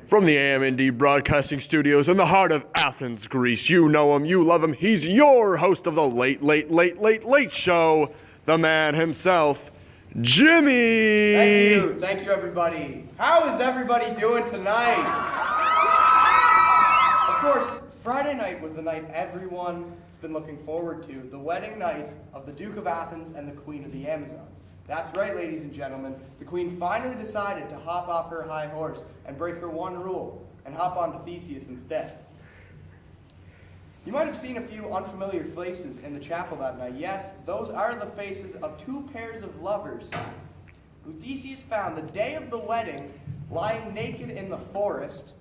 From the AMND Broadcasting Studios in the heart of Athens, Greece, you know him, you love him, he's your host of the Late Show, the man himself, Jimmy! Thank you everybody. How is everybody doing tonight? Of course, Friday night was the night everyone's been looking forward to, the wedding night of the Duke of Athens and the Queen of the Amazons. That's right, ladies and gentlemen. The Queen finally decided to hop off her high horse and break her one rule and hop onto Theseus instead. You might have seen a few unfamiliar faces in the chapel that night. Yes, those are the faces of two pairs of lovers who Theseus found the day of the wedding lying naked in the forest,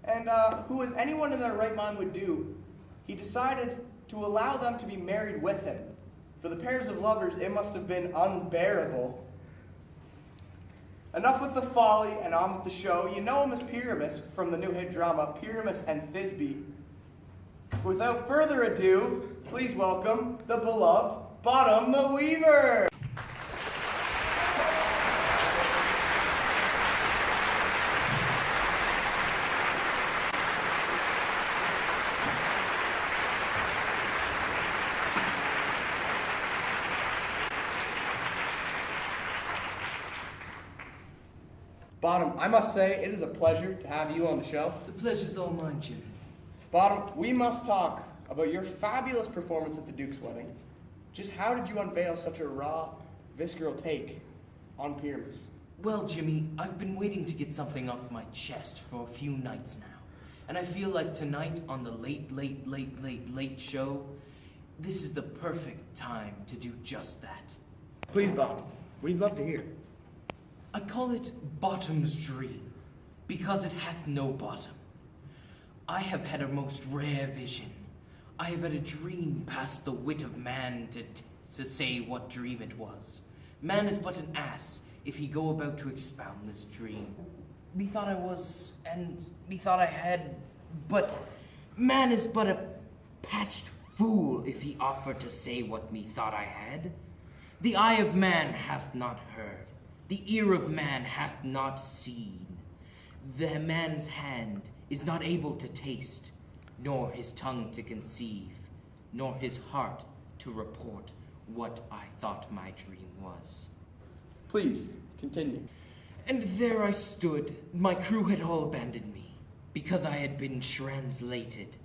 and who, as anyone in their right mind would do, he decided to allow them to be married with him. For the pairs of lovers, it must have been unbearable. Enough with the folly and on with the show. You know him as Pyramus from the new hit drama Pyramus and Thisbe. Without further ado, please welcome the beloved Bottom the Weaver. Bottom, I must say, it is a pleasure to have you on the show. The pleasure's all mine, Jimmy. Bottom, we must talk about your fabulous performance at the Duke's wedding. Just how did you unveil such a raw, visceral take on Pyramus? Well, Jimmy, I've been waiting to get something off my chest for a few nights now. And I feel like tonight on the late show, this is the perfect time to do just that. Please, Bottom, we'd love to hear. I call it Bottom's Dream, because it hath no bottom. I have had a most rare vision. I have had a dream past the wit of man to say what dream it was. Man is but an ass if he go about to expound this dream. Methought I was, and methought I had, but man is but a patched fool if he offer to say what methought I had. The eye of man hath not heard. The ear of man hath not seen. The man's hand is not able to taste, nor his tongue to conceive, nor his heart to report what I thought my dream was. Please, continue. And there I stood. My crew had all abandoned me, because I had been translated.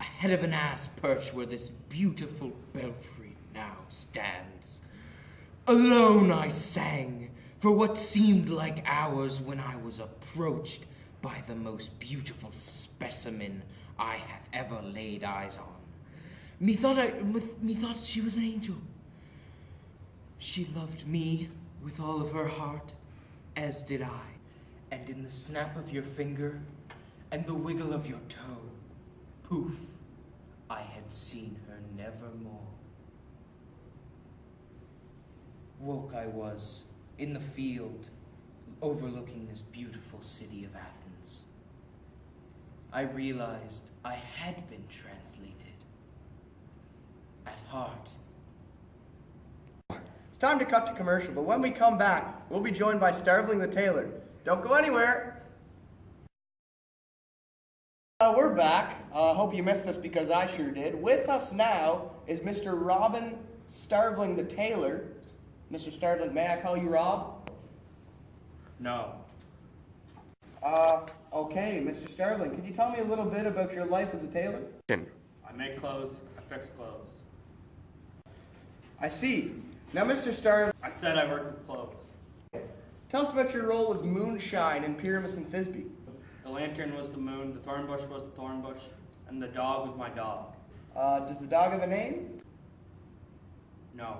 A head of an ass perched where this beautiful belfry now stands. Alone I sang, for what seemed like hours when I was approached by the most beautiful specimen I have ever laid eyes on. Methought she was an angel. She loved me with all of her heart, as did I. And in the snap of your finger and the wiggle of your toe, poof, I had seen her nevermore. Woke I was, in the field, overlooking this beautiful city of Athens. I realized I had been translated. At heart. It's time to cut to commercial, but when we come back, we'll be joined by Starveling the tailor. Don't go anywhere. We're back. Hope you missed us because I sure did. With us now is Mr. Robin Starveling the tailor. Mr. Starveling, may I call you Rob? No. Okay, Mr. Starveling, could you tell me a little bit about your life as a tailor? I make clothes, I fix clothes. I see. Now, Mr. Starveling, I said I work with clothes. tell us about your role as Moonshine in Pyramus and Thisbe. The lantern was the moon, the thorn bush was the thorn bush, and the dog was my dog. Does the dog have a name? No.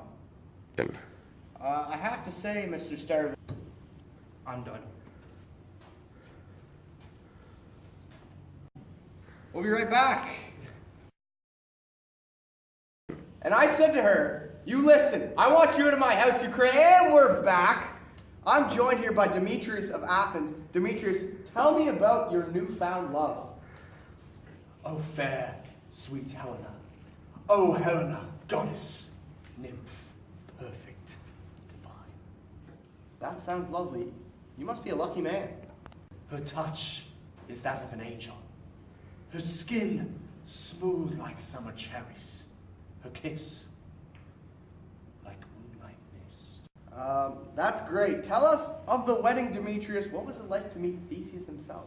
I have to say, Mr. Starveling, I'm done. we'll be right back. And I said to her, you listen, I want you into my house, Ukraine, and we're back. I'm joined here by Demetrius of Athens. Demetrius, tell me about your newfound love. O fair, sweet Helena. O Helena, goddess, nymph, perfect, divine. That sounds lovely. You must be a lucky man. Her touch is that of an angel. Her skin smooth like summer cherries. Her kiss like moonlight mist. That's great. Tell us of the wedding, Demetrius. What was it like to meet Theseus himself?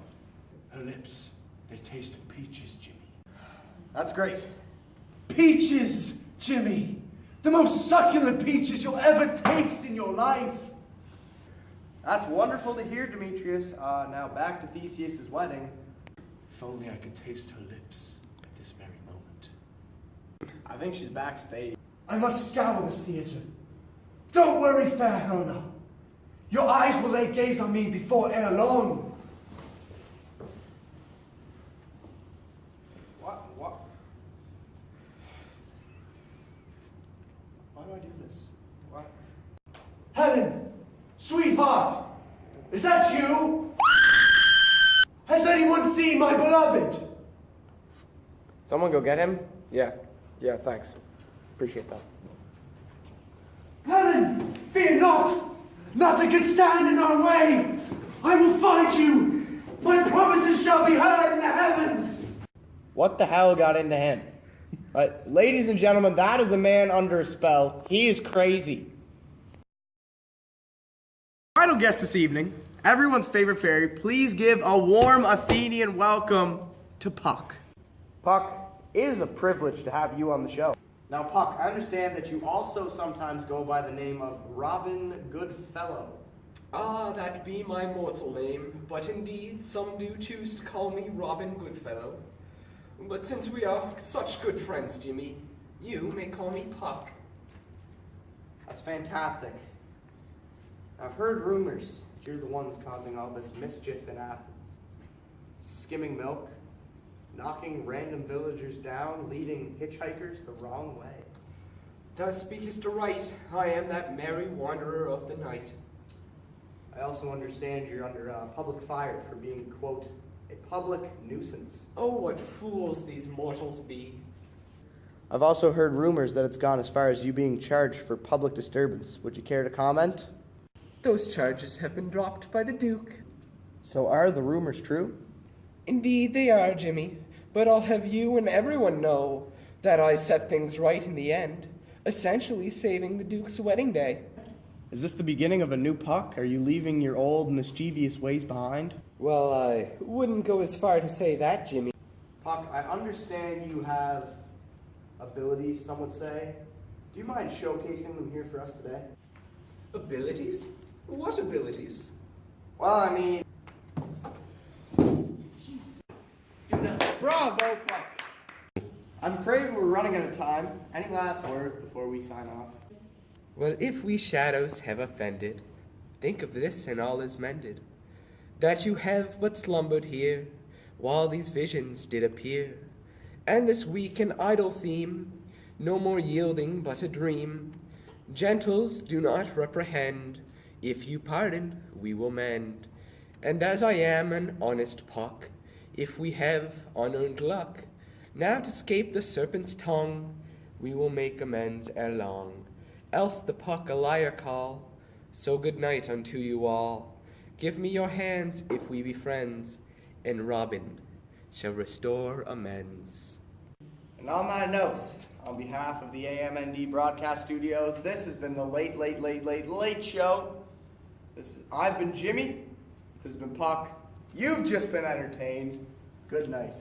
Her lips, they tasted peaches, Jimmy. That's great. Peaches, Jimmy! The most succulent peaches you'll ever taste in your life. That's wonderful to hear, Demetrius. Now back to Theseus' wedding. If only I could taste her lips at this very moment. I think she's backstage. I must scour this theatre. Don't worry, fair Helena. Your eyes will lay gaze on me before ere long. What? Why do I do this? What? Helen, sweetheart, is that you? Has anyone seen my beloved? Someone go get him? Yeah, thanks. Appreciate that. Helen, fear not. Nothing can stand in our way. I will find you. My promises shall be heard in the heavens. What the hell got into him? Ladies and gentlemen, that is a man under a spell. He is crazy. Final guest this evening, everyone's favorite fairy, please give a warm Athenian welcome to Puck. Puck, it is a privilege to have you on the show. Now, Puck, I understand that you also sometimes go by the name of Robin Goodfellow. Ah, that be my mortal name, but indeed some do choose to call me Robin Goodfellow. But since we are such good friends, Jimmy, you may call me Puck. That's fantastic. I've heard rumors that you're the ones causing all this mischief in Athens. Skimming milk, knocking random villagers down, leading hitchhikers the wrong way. Thou speakest aright, I am that merry wanderer of the night. I also understand you're under public fire for being, quote, a public nuisance. Oh, what fools these mortals be. I've also heard rumors that it's gone as far as you being charged for public disturbance. Would you care to comment? Those charges have been dropped by the Duke. So are the rumors true? Indeed they are, Jimmy, but I'll have you and everyone know that I set things right in the end, essentially saving the Duke's wedding day. Is this the beginning of a new Puck? Are you leaving your old mischievous ways behind? Well, I wouldn't go as far to say that, Jimmy. Puck, I understand you have abilities, some would say. Do you mind showcasing them here for us today? Abilities? What abilities? Well, I mean... Bravo, Puck! I'm afraid we're running out of time. Any last words before we sign off? Well, if we shadows have offended, think of this and all is mended. That you have but slumbered here, while these visions did appear. And this weak and idle theme, no more yielding but a dream. Gentles, do not reprehend, if you pardon, we will mend. And as I am an honest Puck, if we have unearned luck, now to scape the serpent's tongue, we will make amends ere long. Else the Puck a liar call, so good night unto you all. Give me your hands if we be friends, and Robin shall restore amends. And on that note, on behalf of the AMND Broadcast Studios, this has been the Late Show. I've been Jimmy. This has been Puck. You've just been entertained. Good night.